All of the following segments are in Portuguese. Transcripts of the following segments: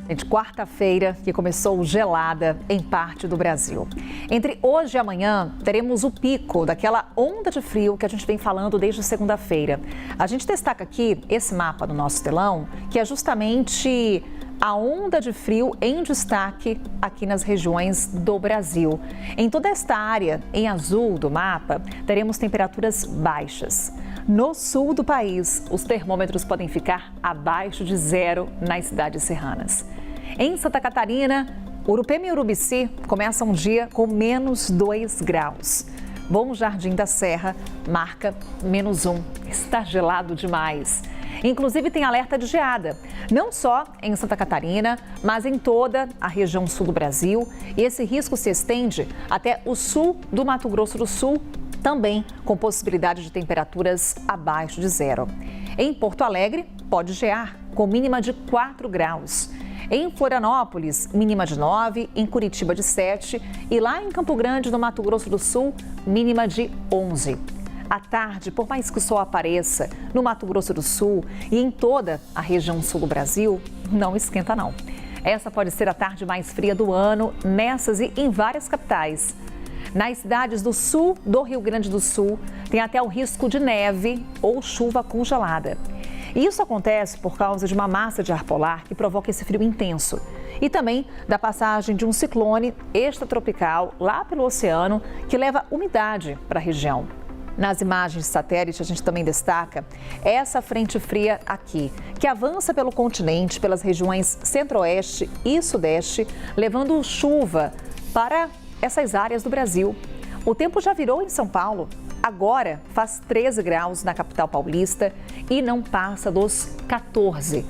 De quarta-feira, que começou gelada em parte do Brasil. Entre hoje e amanhã, teremos o pico daquela onda de frio que a gente vem falando desde segunda-feira. A gente destaca aqui esse mapa no nosso telão, que é justamente a onda de frio em destaque aqui nas regiões do Brasil. Em toda esta área, em azul do mapa, teremos temperaturas baixas. No sul do país, os termômetros podem ficar abaixo de zero nas cidades serranas. Em Santa Catarina, Urupema e Urubici começam um dia com menos 2 graus. Bom Jardim da Serra marca -1. Está gelado demais. Inclusive tem alerta de geada, não só em Santa Catarina, mas em toda a região sul do Brasil. E esse risco se estende até o sul do Mato Grosso do Sul, também com possibilidade de temperaturas abaixo de zero. Em Porto Alegre, pode gear, com mínima de 4 graus. Em Florianópolis, mínima de 9, em Curitiba de 7 e lá em Campo Grande, no Mato Grosso do Sul, mínima de 11. À tarde, por mais que o sol apareça no Mato Grosso do Sul e em toda a região sul do Brasil, não esquenta não. Essa pode ser a tarde mais fria do ano nessas e em várias capitais. Nas cidades do sul do Rio Grande do Sul, tem até o risco de neve ou chuva congelada. E isso acontece por causa de uma massa de ar polar que provoca esse frio intenso. E também da passagem de um ciclone extratropical lá pelo oceano que leva umidade para a região. Nas imagens de satélite, a gente também destaca essa frente fria aqui, que avança pelo continente, pelas regiões centro-oeste e sudeste, levando chuva para essas áreas do Brasil. O tempo já virou em São Paulo. Agora faz 13 graus na capital paulista e não passa dos 14.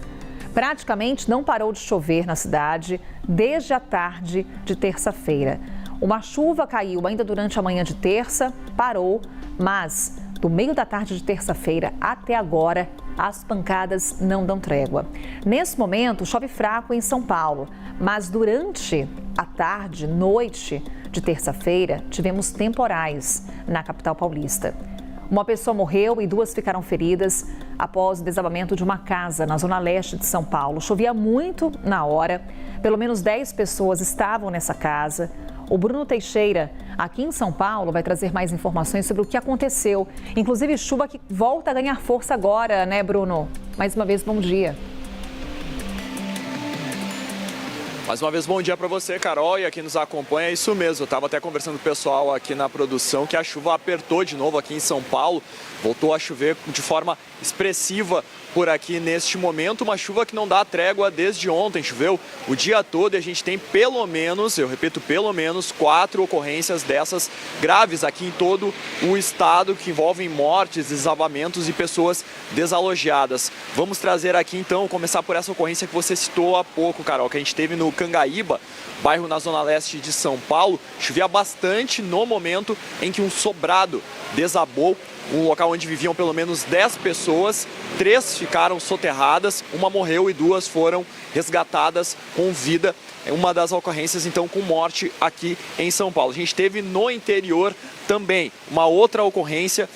Praticamente não parou de chover na cidade desde a tarde de terça-feira. Uma chuva caiu ainda durante a manhã de terça, parou, mas do meio da tarde de terça-feira até agora, as pancadas não dão trégua. Nesse momento, chove fraco em São Paulo, mas durante a tarde, noite de terça-feira, tivemos temporais na capital paulista. Uma pessoa morreu e 2 ficaram feridas após o desabamento de uma casa na zona leste de São Paulo. Chovia muito na hora, pelo menos 10 pessoas estavam nessa casa. O Bruno Teixeira, aqui em São Paulo, vai trazer mais informações sobre o que aconteceu. Inclusive chuva que volta a ganhar força agora, né, Bruno? Mais uma vez, bom dia. Mais uma vez, bom dia para você, Carol, e aqui nos acompanha, é isso mesmo. Eu estava até conversando com o pessoal aqui na produção que a chuva apertou de novo aqui em São Paulo, voltou a chover de forma expressiva por aqui neste momento, uma chuva que não dá trégua desde ontem, choveu o dia todo e a gente tem pelo menos, eu repito, pelo menos 4 ocorrências dessas graves aqui em todo o estado que envolvem mortes, desabamentos e pessoas desalojadas. Vamos trazer aqui então, começar por essa ocorrência que você citou há pouco, Carol, que a gente teve no Cangaíba, bairro na zona leste de São Paulo. Chovia bastante no momento em que um sobrado desabou, um local onde viviam pelo menos 10 pessoas, 3 ficaram soterradas, uma morreu e 2 foram resgatadas com vida. É uma das ocorrências, então, com morte aqui em São Paulo. A gente teve no interior também uma outra ocorrência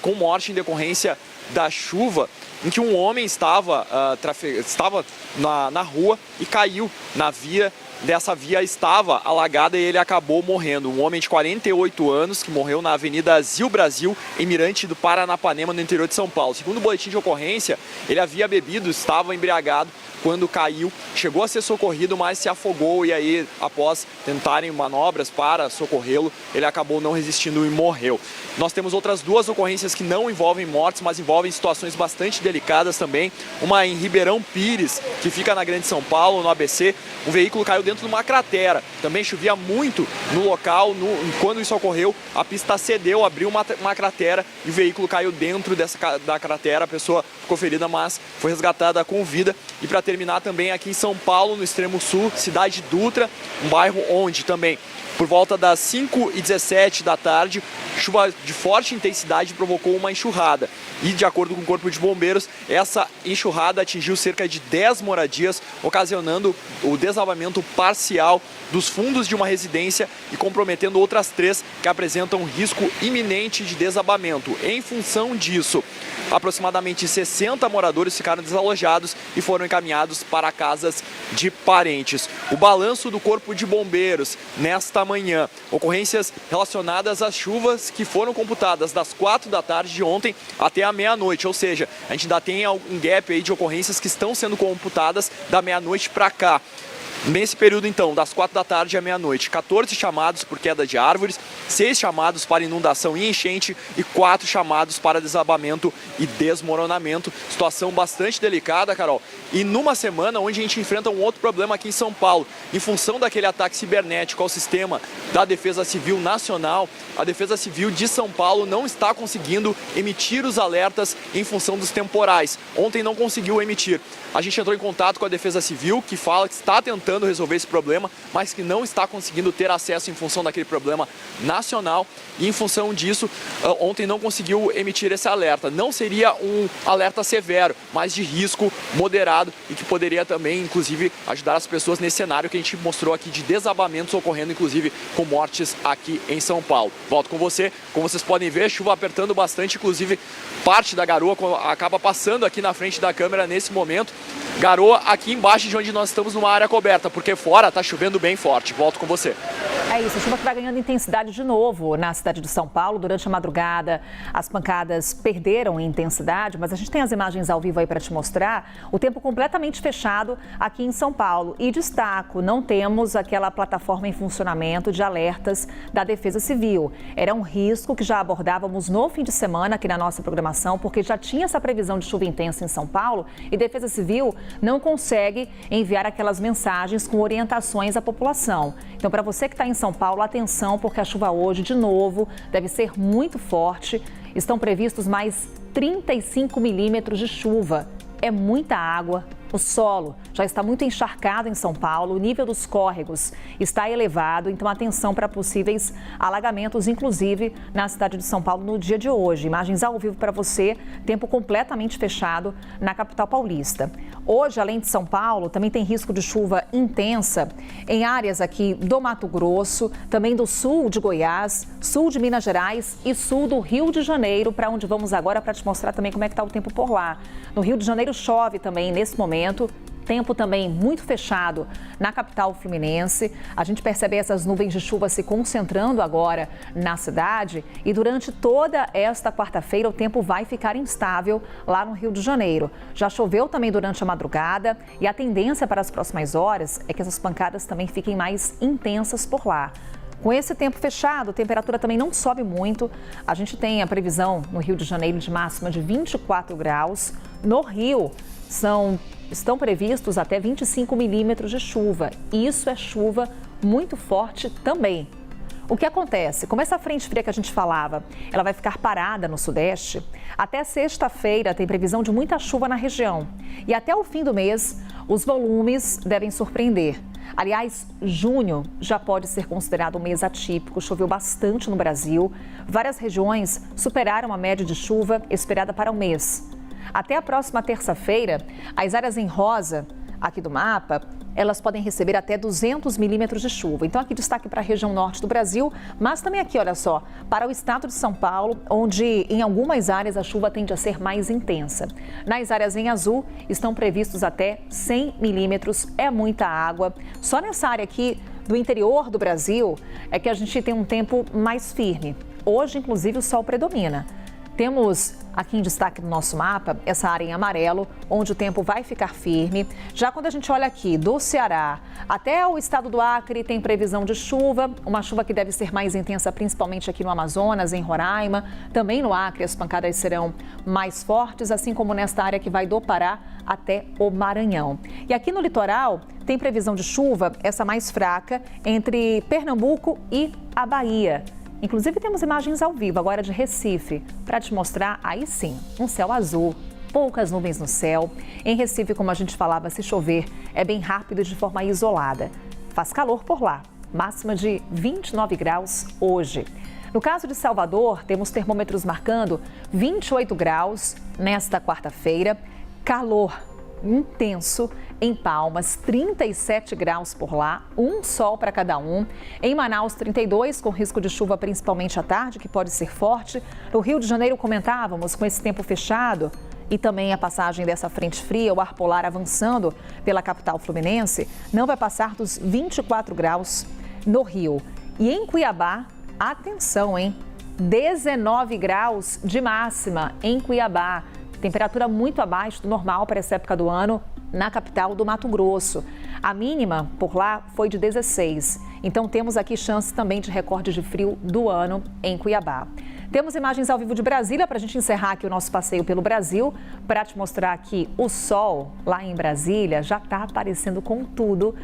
com morte em decorrência da chuva, em que um homem estava na rua e caiu na via. Dessa via estava alagada e ele acabou morrendo. Um homem de 48 anos que morreu na Avenida Zil Brasil, em Mirante do Paranapanema, no interior de São Paulo. Segundo o boletim de ocorrência, ele havia bebido, estava embriagado quando caiu, chegou a ser socorrido, mas se afogou e aí, após tentarem manobras para socorrê-lo, ele acabou não resistindo e morreu. Nós temos outras 2 ocorrências que não envolvem mortes, mas envolvem situações bastante delicadas também. Uma em Ribeirão Pires, que fica na Grande São Paulo, no ABC. Um veículo caiu dentro de uma cratera. Também chovia muito no local. Quando isso ocorreu, a pista cedeu, abriu uma cratera e o veículo caiu dentro da cratera. A pessoa ficou ferida, mas foi resgatada com vida. E para terminar também aqui em São Paulo, no extremo sul, Cidade Dutra, um bairro onde também Por volta das 5h17 da tarde, chuva de forte intensidade provocou uma enxurrada. E, de acordo com o Corpo de Bombeiros, essa enxurrada atingiu cerca de 10 moradias, ocasionando o desabamento parcial dos fundos de uma residência e comprometendo outras 3 que apresentam risco iminente de desabamento. Em função disso, aproximadamente 60 moradores ficaram desalojados e foram encaminhados para casas de parentes. O balanço do Corpo de Bombeiros nesta manhã: ocorrências relacionadas às chuvas que foram computadas das 4 da tarde de ontem até a meia-noite, ou seja, a gente ainda tem um gap aí de ocorrências que estão sendo computadas da meia-noite para cá. Nesse período, então, das 4 da tarde à meia-noite, 14 chamados por queda de árvores, 6 chamados para inundação e enchente e 4 chamados para desabamento e desmoronamento. Situação bastante delicada, Carol. E numa semana onde a gente enfrenta um outro problema aqui em São Paulo, em função daquele ataque cibernético ao sistema da Defesa Civil Nacional, a Defesa Civil de São Paulo não está conseguindo emitir os alertas em função dos temporais. Ontem não conseguiu emitir. A gente entrou em contato com a Defesa Civil, que fala que está tentando resolver esse problema, mas que não está conseguindo ter acesso em função daquele problema nacional. E em função disso, ontem não conseguiu emitir esse alerta. Não seria um alerta severo, mas de risco moderado e que poderia também, inclusive, ajudar as pessoas nesse cenário que a gente mostrou aqui de desabamentos ocorrendo, inclusive, com mortes aqui em São Paulo. Volto com você. Como vocês podem ver, chuva apertando bastante, inclusive parte da garoa acaba passando aqui na frente da câmera nesse momento. Garoa aqui embaixo de onde nós estamos, numa área coberta, porque fora está chovendo bem forte. Volto com você. É isso, a chuva que vai ganhando intensidade de novo na cidade de São Paulo. Durante a madrugada, as pancadas perderam em intensidade, mas a gente tem as imagens ao vivo aí para te mostrar. O tempo completamente fechado aqui em São Paulo. E destaco, não temos aquela plataforma em funcionamento de alertas da Defesa Civil. Era um risco que já abordávamos no fim de semana aqui na nossa programação, porque já tinha essa previsão de chuva intensa em São Paulo e Defesa Civil não consegue enviar aquelas mensagens com orientações à população. Então, para você que está em São Paulo, atenção, porque a chuva hoje, de novo, deve ser muito forte. Estão previstos mais 35 milímetros de chuva. É muita água. O solo já está muito encharcado em São Paulo, o nível dos córregos está elevado, então atenção para possíveis alagamentos, inclusive na cidade de São Paulo no dia de hoje. Imagens ao vivo para você, tempo completamente fechado na capital paulista. Hoje, além de São Paulo, também tem risco de chuva intensa em áreas aqui do Mato Grosso, também do sul de Goiás, sul de Minas Gerais e sul do Rio de Janeiro, para onde vamos agora para te mostrar também como é que está o tempo por lá. No Rio de Janeiro chove também nesse momento. Tempo também muito fechado na capital fluminense. A gente percebe essas nuvens de chuva se concentrando agora na cidade e durante toda esta quarta-feira o tempo vai ficar instável lá no Rio de Janeiro. Já choveu também durante a madrugada e a tendência para as próximas horas é que essas pancadas também fiquem mais intensas por lá. Com esse tempo fechado, a temperatura também não sobe muito. A gente tem a previsão no Rio de Janeiro de máxima de 24 graus. No Rio, estão previstos até 25 milímetros de chuva. Isso é chuva muito forte também. O que acontece? Como essa frente fria que a gente falava, ela vai ficar parada no sudeste, até sexta-feira tem previsão de muita chuva na região. E até o fim do mês, os volumes devem surpreender. Aliás, junho já pode ser considerado um mês atípico, choveu bastante no Brasil. Várias regiões superaram a média de chuva esperada para o mês. Até a próxima terça-feira, as áreas em rosa aqui do mapa, elas podem receber até 200 milímetros de chuva. Então, aqui destaque para a região norte do Brasil, mas também aqui, olha só, para o estado de São Paulo, onde em algumas áreas a chuva tende a ser mais intensa. Nas áreas em azul, estão previstos até 100 milímetros, é muita água. Só nessa área aqui do interior do Brasil é que a gente tem um tempo mais firme. Hoje, inclusive, o sol predomina. Temos aqui em destaque no nosso mapa essa área em amarelo, onde o tempo vai ficar firme. Já quando a gente olha aqui do Ceará até o estado do Acre, tem previsão de chuva, uma chuva que deve ser mais intensa, principalmente aqui no Amazonas, em Roraima. Também no Acre as pancadas serão mais fortes, assim como nesta área que vai do Pará até o Maranhão. E aqui no litoral tem previsão de chuva, essa mais fraca, entre Pernambuco e a Bahia. Inclusive temos imagens ao vivo agora de Recife, para te mostrar, aí sim, um céu azul, poucas nuvens no céu. Em Recife, como a gente falava, se chover, é bem rápido e de forma isolada. Faz calor por lá. máxima de 29 graus hoje. No caso de Salvador, temos termômetros marcando 28 graus nesta quarta-feira, calor intenso em Palmas, 37 graus por lá, um sol para cada um. Em Manaus, 32, com risco de chuva principalmente à tarde, que pode ser forte. No Rio de Janeiro, comentávamos, com esse tempo fechado e também a passagem dessa frente fria, o ar polar avançando pela capital fluminense, não vai passar dos 24 graus no Rio. E em Cuiabá, atenção, hein? 19 graus de máxima em Cuiabá. Temperatura muito abaixo do normal para essa época do ano na capital do Mato Grosso. A mínima por lá foi de 16. Então temos aqui chance também de recorde de frio do ano em Cuiabá. Temos imagens ao vivo de Brasília para a gente encerrar aqui o nosso passeio pelo Brasil, para te mostrar que o sol lá em Brasília já está aparecendo com tudo.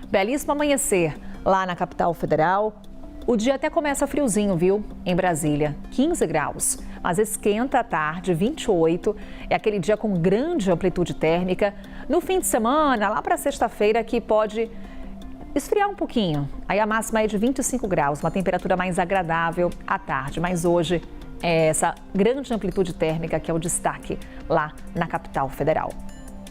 Belíssimo amanhecer lá na capital federal. O dia até começa friozinho, viu? Em Brasília, 15 graus, mas esquenta à tarde, 28. É aquele dia com grande amplitude térmica. No fim de semana, lá para sexta-feira, que pode esfriar um pouquinho. Aí a máxima é de 25 graus, uma temperatura mais agradável à tarde. Mas hoje é essa grande amplitude térmica que é o destaque lá na capital federal.